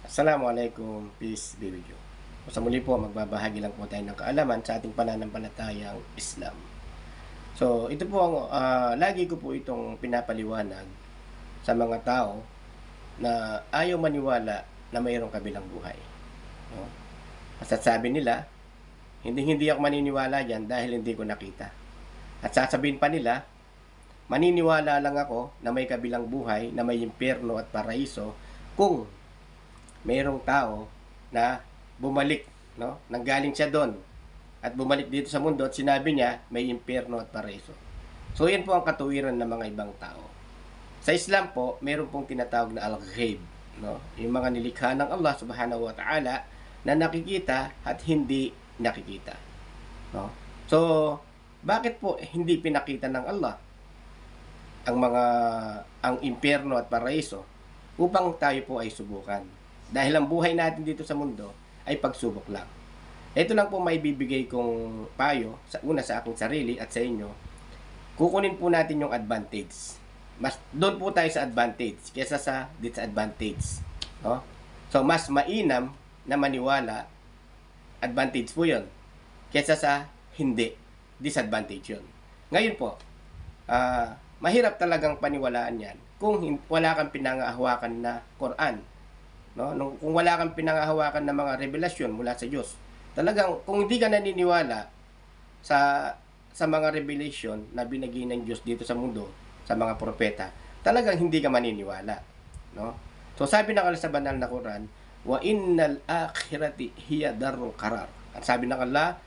Assalamualaikum, peace be with you. Sa muli po, magbabahagi lang po tayo ng kaalaman sa ating pananampalatayang Islam. So, ito po ang lagi ko po itong pinapaliwanag sa mga tao na ayaw maniwala na mayroong kabilang buhay. No? At sabi nila, hindi ako maniniwala yan dahil hindi ko nakita. At sasabihin pa nila, maniniwala lang ako na may kabilang buhay, na may impyerno at paraiso kung mayroong tao na bumalik, no? Nanggaling siya doon at bumalik dito sa mundo at sinabi niya may impyerno at paraiso. So yan po ang katuwiran ng mga ibang tao. Sa Islam po, mayroon pong tinatawag na al-ghaib, no? Yung mga nilikha ng Allah Subhanahu wa Ta'ala na nakikita at hindi nakikita, no? So, bakit po hindi pinakita ng Allah ang impyerno at paraiso upang tayo po ay subukan? Dahil ang buhay natin dito sa mundo ay pagsubok lang. Ito lang po may bibigay kong payo sa aking sarili at sa inyo. Kukunin po natin yung advantage. Mas doon po tayo sa advantage kaysa sa disadvantage, no? So mas mainam na maniwala, advantage po 'yon, kaysa sa hindi, disadvantage 'yon. Ngayon po, mahirap talagang paniwalaan 'yan kung wala kang pinangahawakan na Quran. No? Kung wala kang pinangahawakan ng mga revelasyon mula sa Diyos, talagang kung hindi ka naniniwala sa mga revelation na binigay ng Diyos dito sa mundo, sa mga propeta, talagang hindi ka maniniwala. No? So sabi ng Allah sa banal na Quran, wa innal akhirati hiya darul qarar. At sabi ng Allah,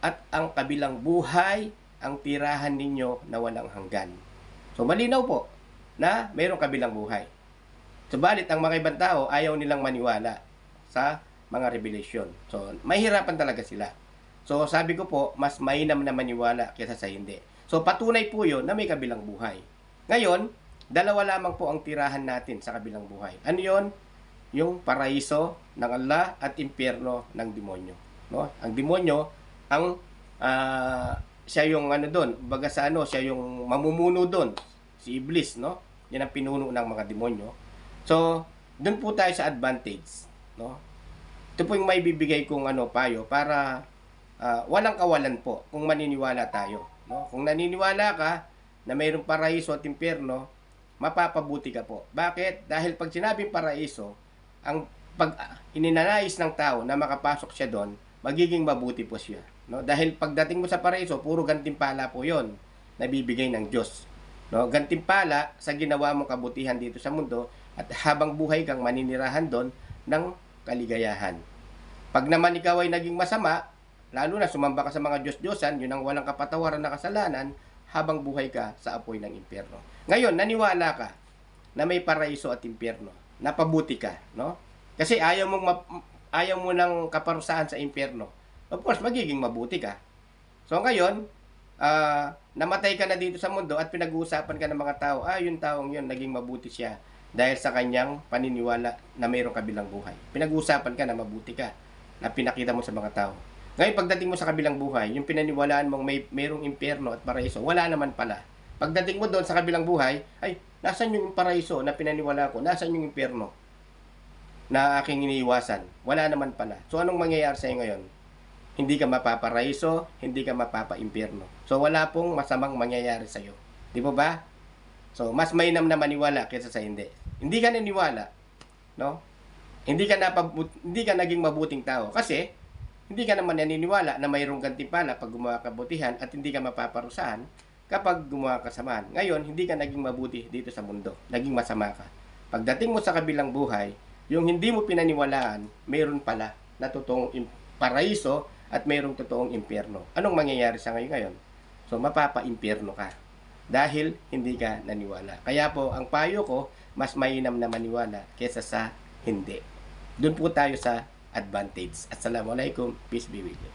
at ang kabilang buhay ang tirahan ninyo na walang hanggan. So malinaw po na mayroong kabilang buhay. Subalit ang mga ibang tao ayaw nilang maniwala sa mga revelation. So, mahirapan talaga sila. So, sabi ko po, mas mainam na maniwala kaysa sa hindi. So, patunay po yun na may kabilang buhay. Ngayon, dalawa lamang po ang tirahan natin sa kabilang buhay. Ano yun? Yung paraiso ng Allah at impyerno ng demonyo. No? Ang demonyo, siya yung doon, baga sa siya yung mamumuno doon, si Iblis, no? Yan ang pinuno ng mga demonyo. So, doon po tayo sa advantage, no? Ito po yung may bibigay kong payo para walang kawalan po kung maniniwala tayo, no? Kung naniniwala ka na mayroong paraiso at impyerno, mapapabuti ka po. Bakit? Dahil pag sinabing paraiso, pag ininanais ng tao na makapasok siya doon, magiging mabuti po siya, no? Dahil pagdating mo sa paraiso, puro gantimpala po 'yon na bibigay ng Diyos, no? Gantimpala sa ginawa mong kabutihan dito sa mundo, at habang buhay kang maninirahan doon ng kaligayahan. Pag naman ikaw ay naging masama, lalo na sumamba ka sa mga Diyos-Diyosan, yun ang walang kapatawaran na kasalanan, habang buhay ka sa apoy ng impyerno. Ngayon, naniwala ka na may paraiso at impyerno, napabuti ka, no? Kasi ayaw mo ng kaparusahan sa impyerno. Of course, magiging mabuti ka. So ngayon, namatay ka na dito sa mundo at pinag-uusapan ka ng mga tao, yung taong yun, naging mabuti siya dahil sa kanyang paniniwala na mayroong kabilang buhay. Pinag-uusapan ka na mabuti ka, na pinakita mo sa mga tao. Ngayon, pagdating mo sa kabilang buhay, yung pinaniwalaan mong mayroong impyerno at paraiso, wala naman pala. Pagdating mo doon sa kabilang buhay, ay, nasan yung paraiso na pinaniwala ko? Nasan yung impyerno na aking iniiwasan? Wala naman pala. So, anong mangyayari sa'yo ngayon? Hindi ka mapaparaiso, hindi ka mapapaimpyerno. So, wala pong masamang mangyayari sa'yo. Di ba ba? So, mas mainam na maniwala kaysa sa hindi. Hindi ka naniwala, no? Hindi ka naging mabuting tao kasi hindi ka naman naniniwala na mayroong gantimpala pag gumawa ka kabutihan at hindi ka mapaparusahan kapag gumawa ka kasamaan. Ngayon, hindi ka naging mabuti dito sa mundo. Naging masama ka. Pagdating mo sa kabilang buhay, yung hindi mo pinaniwalaan, mayroon pala na totoong paraiso at mayroong totoong impyerno. Anong mangyayari sa ngayon? So, mapapa-impyerno ka dahil hindi ka naniwala. Kaya po, ang payo ko, mas mainam na maniwala kaysa sa hindi. Doon po tayo sa advantage. Assalamualaikum. Peace be with you.